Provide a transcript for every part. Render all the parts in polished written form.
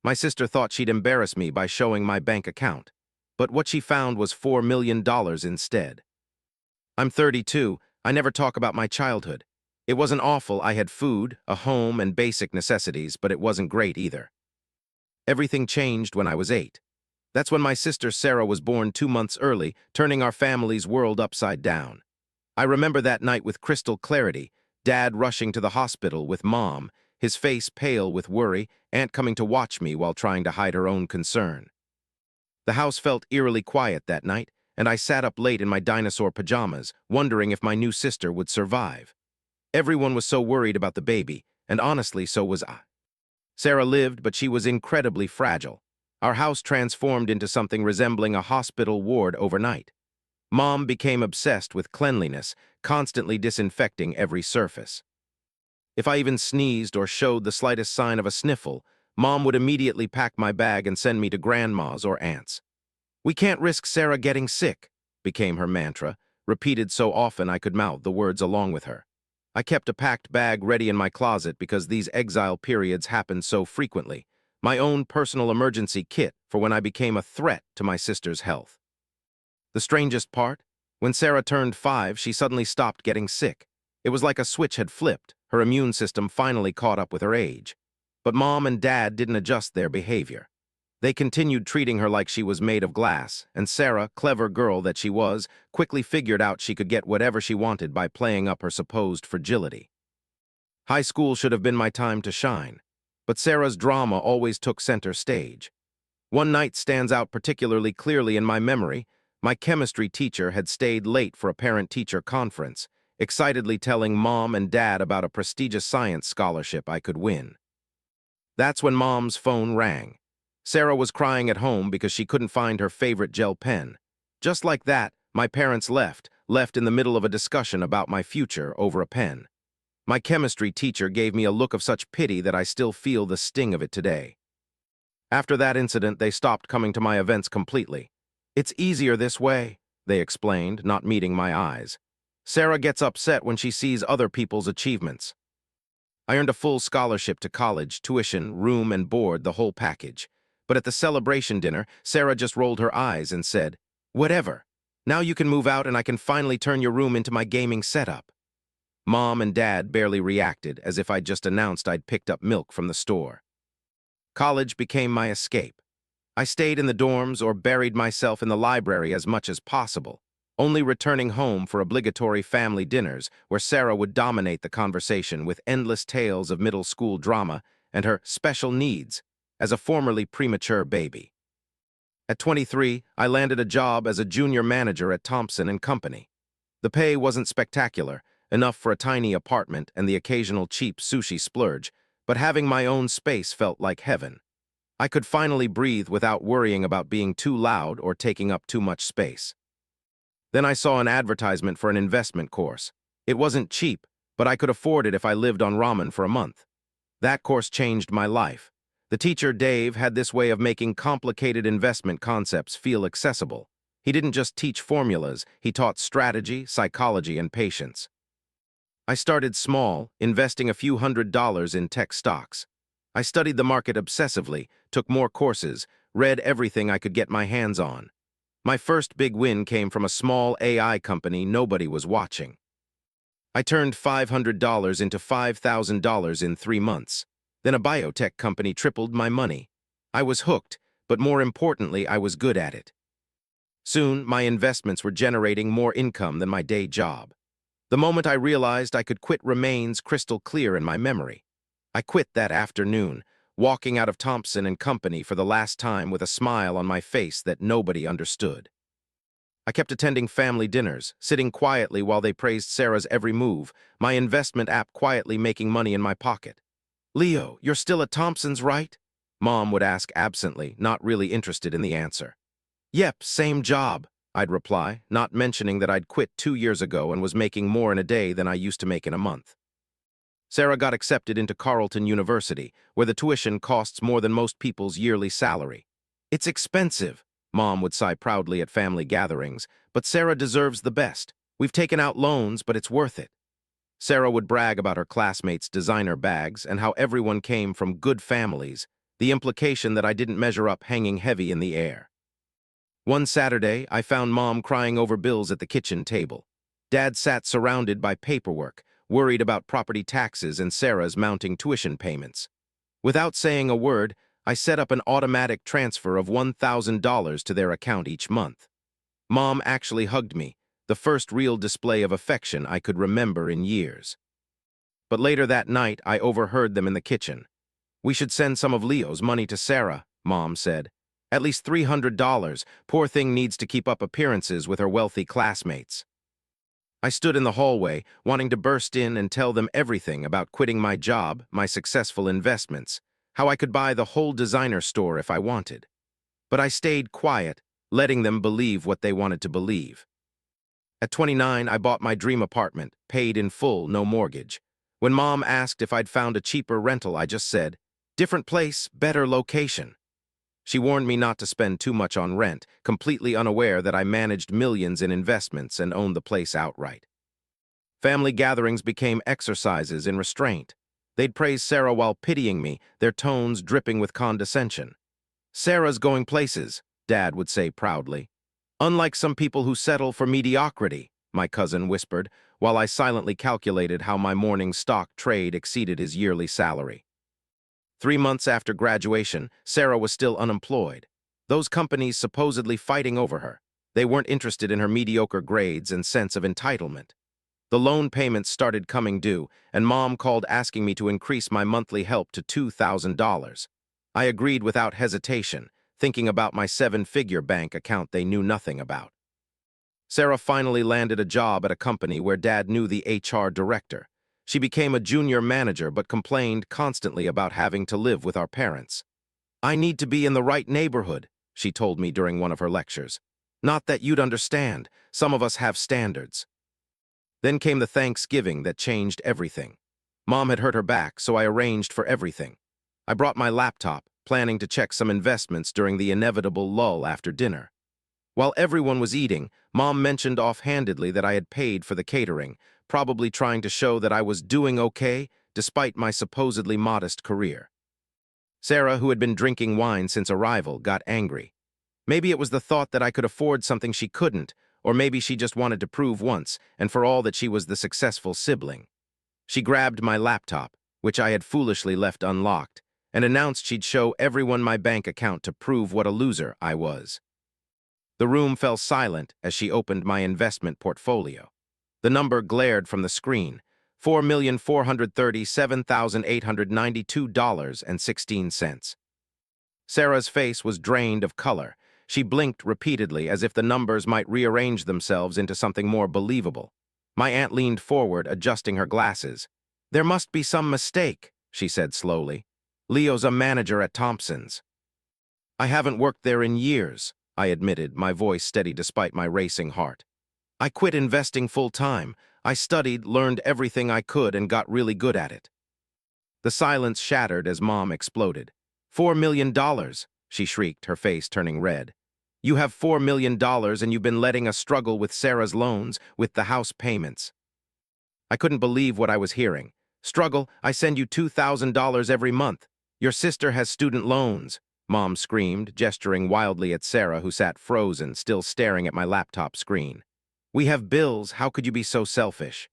My sister thought she'd embarrass me by showing my bank account, but what she found was $4 million instead. I'm 32. I never talk about my childhood. It wasn't awful. I had food, a home, and basic necessities, but it wasn't great either. Everything changed when I was 8. That's when my sister Sarah was born 2 months early, turning our family's world upside down. I remember that night with crystal clarity, Dad rushing to the hospital with Mom, his face pale with worry, Aunt coming to watch me while trying to hide her own concern. The house felt eerily quiet that night, and I sat up late in my dinosaur pajamas, wondering if my new sister would survive. Everyone was so worried about the baby, and honestly, so was I. Sarah lived, but she was incredibly fragile. Our house transformed into something resembling a hospital ward overnight. Mom became obsessed with cleanliness, constantly disinfecting every surface. If I even sneezed or showed the slightest sign of a sniffle, Mom would immediately pack my bag and send me to grandma's or aunt's. "We can't risk Sarah getting sick," became her mantra, repeated so often I could mouth the words along with her. I kept a packed bag ready in my closet because these exile periods happened so frequently, my own personal emergency kit for when I became a threat to my sister's health. The strangest part? When Sarah turned 5, she suddenly stopped getting sick. It was like a switch had flipped. Her immune system finally caught up with her age. But Mom and Dad didn't adjust their behavior. They continued treating her like she was made of glass, and Sarah, clever girl that she was, quickly figured out she could get whatever she wanted by playing up her supposed fragility. High school should have been my time to shine, but Sarah's drama always took center stage. One night stands out particularly clearly in my memory. My chemistry teacher had stayed late for a parent-teacher conference, excitedly telling Mom and Dad about a prestigious science scholarship I could win. That's when Mom's phone rang. Sarah was crying at home because she couldn't find her favorite gel pen. Just like that, my parents left in the middle of a discussion about my future over a pen. My chemistry teacher gave me a look of such pity that I still feel the sting of it today. After that incident, they stopped coming to my events completely. "It's easier this way," they explained, not meeting my eyes. "Sarah gets upset when she sees other people's achievements." I earned a full scholarship to college, tuition, room, and board, the whole package. But at the celebration dinner, Sarah just rolled her eyes and said, "Whatever. Now you can move out and I can finally turn your room into my gaming setup." Mom and Dad barely reacted, as if I'd just announced I'd picked up milk from the store. College became my escape. I stayed in the dorms or buried myself in the library as much as possible, only returning home for obligatory family dinners where Sarah would dominate the conversation with endless tales of middle school drama and her special needs as a formerly premature baby. At 23, I landed a job as a junior manager at Thompson & Company. The pay wasn't spectacular, enough for a tiny apartment and the occasional cheap sushi splurge, but having my own space felt like heaven. I could finally breathe without worrying about being too loud or taking up too much space. Then I saw an advertisement for an investment course. It wasn't cheap, but I could afford it if I lived on ramen for a month. That course changed my life. The teacher, Dave, had this way of making complicated investment concepts feel accessible. He didn't just teach formulas, he taught strategy, psychology, and patience. I started small, investing a few $100s in tech stocks. I studied the market obsessively, took more courses, read everything I could get my hands on. My first big win came from a small AI company nobody was watching. I turned $500 into $5,000 in 3 months. Then a biotech company tripled my money. I was hooked, but more importantly, I was good at it. Soon, my investments were generating more income than my day job. The moment I realized I could quit remains crystal clear in my memory. I quit that afternoon, walking out of Thompson & Company for the last time with a smile on my face that nobody understood. I kept attending family dinners, sitting quietly while they praised Sarah's every move, my investment app quietly making money in my pocket. "Leo, you're still at Thompson's, right?" Mom would ask absently, not really interested in the answer. "Yep, same job," I'd reply, not mentioning that I'd quit 2 years ago and was making more in a day than I used to make in a month. Sarah got accepted into Carleton University, where the tuition costs more than most people's yearly salary. "It's expensive," Mom would sigh proudly at family gatherings, "but Sarah deserves the best. We've taken out loans, but it's worth it." Sarah would brag about her classmates' designer bags and how everyone came from good families, the implication that I didn't measure up hanging heavy in the air. One Saturday, I found Mom crying over bills at the kitchen table. Dad sat surrounded by paperwork, worried about property taxes and Sarah's mounting tuition payments. Without saying a word, I set up an automatic transfer of $1,000 to their account each month. Mom actually hugged me, the first real display of affection I could remember in years. But later that night, I overheard them in the kitchen. "We should send some of Leo's money to Sarah," Mom said. "At least $300. Poor thing needs to keep up appearances with her wealthy classmates." I stood in the hallway, wanting to burst in and tell them everything about quitting my job, my successful investments, how I could buy the whole designer store if I wanted. But I stayed quiet, letting them believe what they wanted to believe. At 29, I bought my dream apartment, paid in full, no mortgage. When Mom asked if I'd found a cheaper rental, I just said, "Different place, better location." She warned me not to spend too much on rent, completely unaware that I managed millions in investments and owned the place outright. Family gatherings became exercises in restraint. They'd praise Sarah while pitying me, their tones dripping with condescension. "Sarah's going places," Dad would say proudly. "Unlike some people who settle for mediocrity," my cousin whispered, while I silently calculated how my morning stock trade exceeded his yearly salary. 3 months after graduation, Sarah was still unemployed. Those companies supposedly fighting over her. They weren't interested in her mediocre grades and sense of entitlement. The loan payments started coming due, and Mom called asking me to increase my monthly help to $2,000. I agreed without hesitation, thinking about my 7-figure bank account they knew nothing about. Sarah finally landed a job at a company where Dad knew the HR director. She became a junior manager but complained constantly about having to live with our parents. "I need to be in the right neighborhood," she told me during one of her lectures. "Not that you'd understand. Some of us have standards." Then came the Thanksgiving that changed everything. Mom had hurt her back, so I arranged for everything. I brought my laptop, planning to check some investments during the inevitable lull after dinner. While everyone was eating, Mom mentioned offhandedly that I had paid for the catering, probably trying to show that I was doing okay despite my supposedly modest career. Sarah, who had been drinking wine since arrival, got angry. Maybe it was the thought that I could afford something she couldn't, or maybe she just wanted to prove once and for all that she was the successful sibling. She grabbed my laptop, which I had foolishly left unlocked, and announced she'd show everyone my bank account to prove what a loser I was. The room fell silent as she opened my investment portfolio. The number glared from the screen, $4,437,892.16. Sarah's face was drained of color. She blinked repeatedly as if the numbers might rearrange themselves into something more believable. My aunt leaned forward, adjusting her glasses. "There must be some mistake," she said slowly. "Leo's a manager at Thompson's." "I haven't worked there in years," I admitted, my voice steady despite my racing heart. "I quit investing full-time. I studied, learned everything I could, and got really good at it." The silence shattered as Mom exploded. $4 million, she shrieked, her face turning red. "You have $4 million and you've been letting us struggle with Sarah's loans, with the house payments." I couldn't believe what I was hearing. "Struggle? I send you $2,000 every month. Your sister has student loans," Mom screamed, gesturing wildly at Sarah, who sat frozen, still staring at my laptop screen. "We have bills. How could you be so selfish?"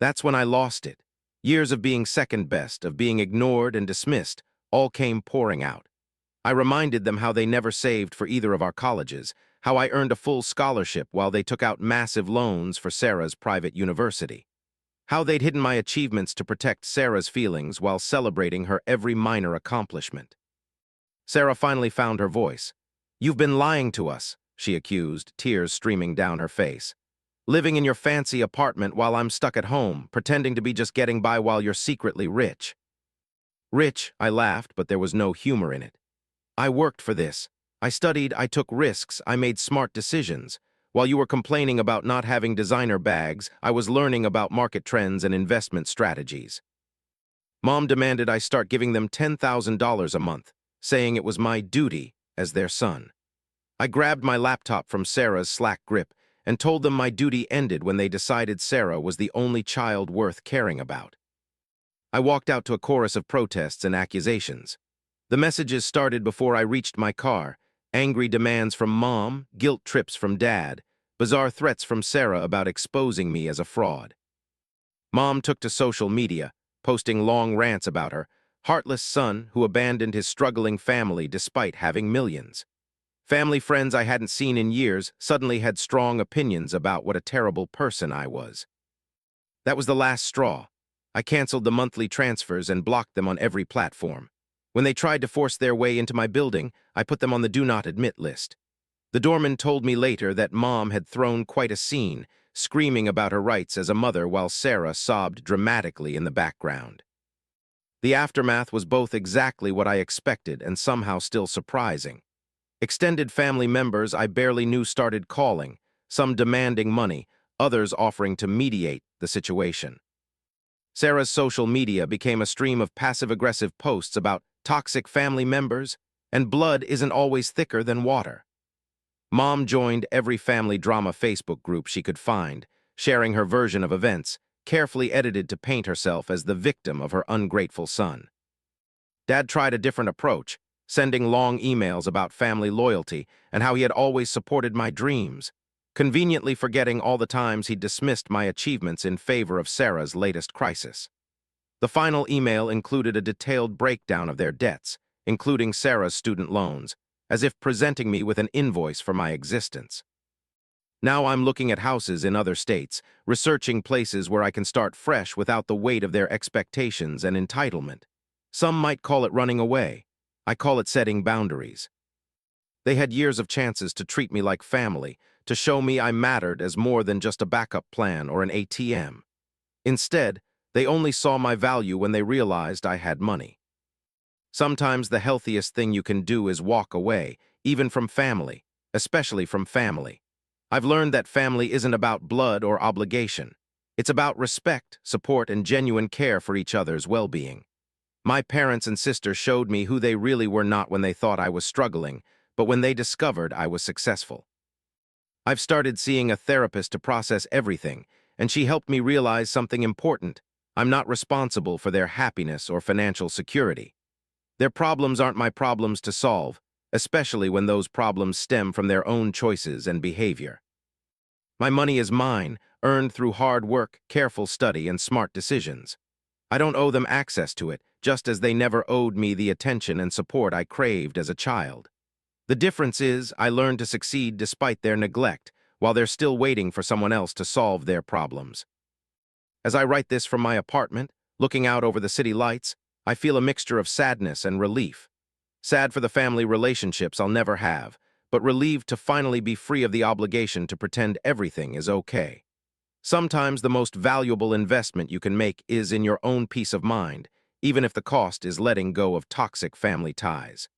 That's when I lost it. Years of being second best, of being ignored and dismissed, all came pouring out. I reminded them how they never saved for either of our colleges, how I earned a full scholarship while they took out massive loans for Sarah's private university, how they'd hidden my achievements to protect Sarah's feelings while celebrating her every minor accomplishment. Sarah finally found her voice. "You've been lying to us," she accused, tears streaming down her face. "Living in your fancy apartment while I'm stuck at home, pretending to be just getting by while you're secretly rich." "Rich," I laughed, but there was no humor in it. "I worked for this. I studied, I took risks, I made smart decisions. While you were complaining about not having designer bags, I was learning about market trends and investment strategies." Mom demanded I start giving them $10,000 a month, saying it was my duty as their son. I grabbed my laptop from Sarah's slack grip and told them my duty ended when they decided Sarah was the only child worth caring about. I walked out to a chorus of protests and accusations. The messages started before I reached my car. Angry demands from Mom, guilt trips from Dad, bizarre threats from Sarah about exposing me as a fraud. Mom took to social media, posting long rants about her heartless son who abandoned his struggling family despite having millions. Family friends I hadn't seen in years suddenly had strong opinions about what a terrible person I was. That was the last straw. I canceled the monthly transfers and blocked them on every platform. When they tried to force their way into my building, I put them on the Do Not Admit list. The doorman told me later that Mom had thrown quite a scene, screaming about her rights as a mother while Sarah sobbed dramatically in the background. The aftermath was both exactly what I expected and somehow still surprising. Extended family members I barely knew started calling, some demanding money, others offering to mediate the situation. Sarah's social media became a stream of passive-aggressive posts about toxic family members, and blood isn't always thicker than water. Mom joined every family drama Facebook group she could find, sharing her version of events, carefully edited to paint herself as the victim of her ungrateful son. Dad tried a different approach, sending long emails about family loyalty and how he had always supported my dreams, conveniently forgetting all the times he dismissed my achievements in favor of Sarah's latest crisis. The final email included a detailed breakdown of their debts, including Sarah's student loans, as if presenting me with an invoice for my existence. Now I'm looking at houses in other states, researching places where I can start fresh without the weight of their expectations and entitlement. Some might call it running away. I call it setting boundaries. They had years of chances to treat me like family, to show me I mattered as more than just a backup plan or an ATM. Instead, they only saw my value when they realized I had money. Sometimes the healthiest thing you can do is walk away, even from family, especially from family. I've learned that family isn't about blood or obligation. It's about respect, support, and genuine care for each other's well-being. My parents and sister showed me who they really were, not when they thought I was struggling, but when they discovered I was successful. I've started seeing a therapist to process everything, and she helped me realize something important. I'm not responsible for their happiness or financial security. Their problems aren't my problems to solve, especially when those problems stem from their own choices and behavior. My money is mine, earned through hard work, careful study, and smart decisions. I don't owe them access to it, just as they never owed me the attention and support I craved as a child. The difference is I learned to succeed despite their neglect, while they're still waiting for someone else to solve their problems. As I write this from my apartment, looking out over the city lights, I feel a mixture of sadness and relief. Sad for the family relationships I'll never have, but relieved to finally be free of the obligation to pretend everything is okay. Sometimes the most valuable investment you can make is in your own peace of mind, even if the cost is letting go of toxic family ties.